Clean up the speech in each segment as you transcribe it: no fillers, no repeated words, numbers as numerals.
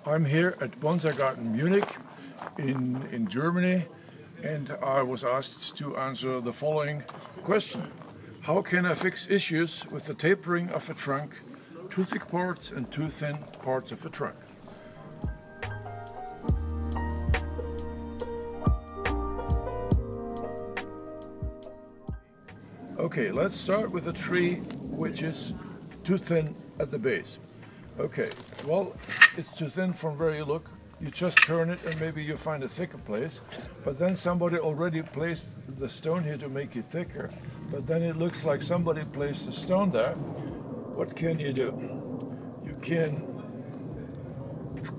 I'm here at Bonsai Garden Munich in Germany, and I was asked to answer the following question. How can I fix issues with the tapering of a trunk, too thick parts and too thin parts of a trunk? Okay, let's start with a tree which is too thin at the base. Okay, well, it's too thin from where you look. You just turn it and maybe you find a thicker place, but then somebody already placed the stone here to make it thicker, but then it looks like somebody placed the stone there. What can you do? You can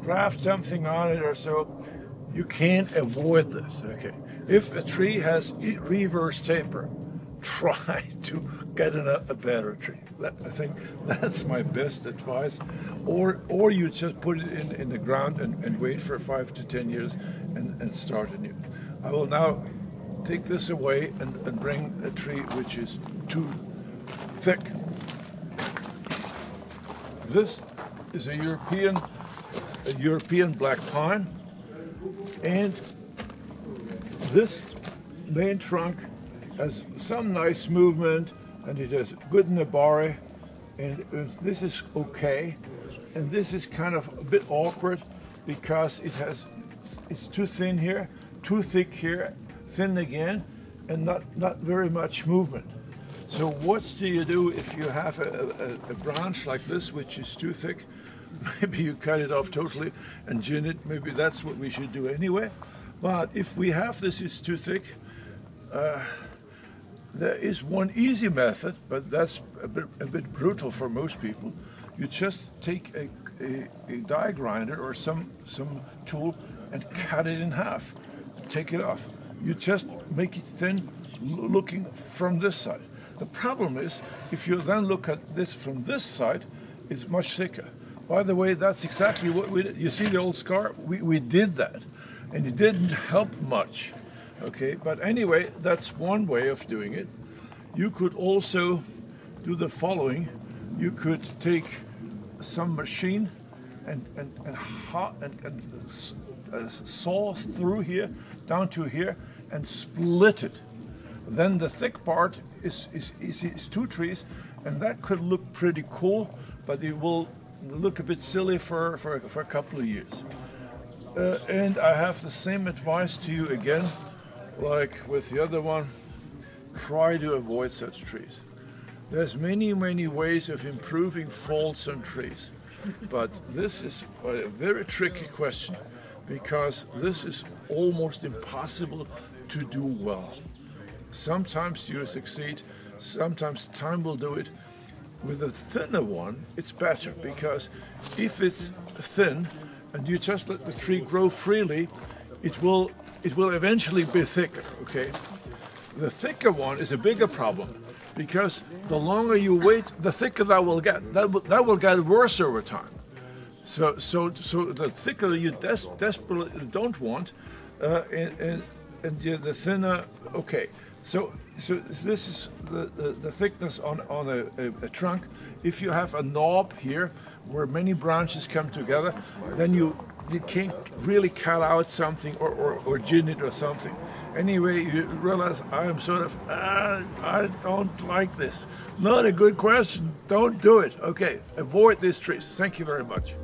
graft something on it or so. You can't avoid this, okay? If a tree has reverse taper, try to get a better tree. I think that's my best advice. Or you just put it in the ground and wait for 5 to 10 years and start anew. I will now take this away and bring a tree which is too thick. This is a European black pine, and this main trunk has some nice movement, and it has good nabari, and this is okay. And this is kind of a bit awkward because it's too thin here, too thick here, thin again, and not very much movement. So what do you do if you have a branch like this which is too thick? Maybe you cut it off totally and gin it. Maybe that's what we should do anyway. But if we have this is too thick, there is one easy method, but that's a bit brutal for most people. You just take a die grinder or some tool and cut it in half. Take it off. You just make it thin, looking from this side. The problem is, if you then look at this from this side, it's much thicker. By the way, that's exactly what we did. You see the old scar? We did that, and it didn't help much. Okay, but anyway, that's one way of doing it. You could also do the following. You could take some machine and saw through here, down to here, and split it. Then the thick part is 2 trees, and that could look pretty cool, but it will look a bit silly for a couple of years. And I have the same advice to you again, like with the other one. Try to avoid such trees. There's many ways of improving faults on trees, but this is a very tricky question because this is almost impossible to do well. Sometimes you succeed, sometimes time will do it. With a thinner one, it's better because if it's thin and you just let the tree grow freely, it will eventually be thicker, okay? The thicker one is a bigger problem because the longer you wait, the thicker that will get. That will get worse over time. So the thicker you desperately don't want, and the thinner, okay. So this is the thickness on a trunk. If you have a knob here where many branches come together, then you can't really cut out something or gin it or something. Anyway, you realize I am sort of, I don't like this. Not a good question. Don't do it. Okay, avoid these trees. Thank you very much.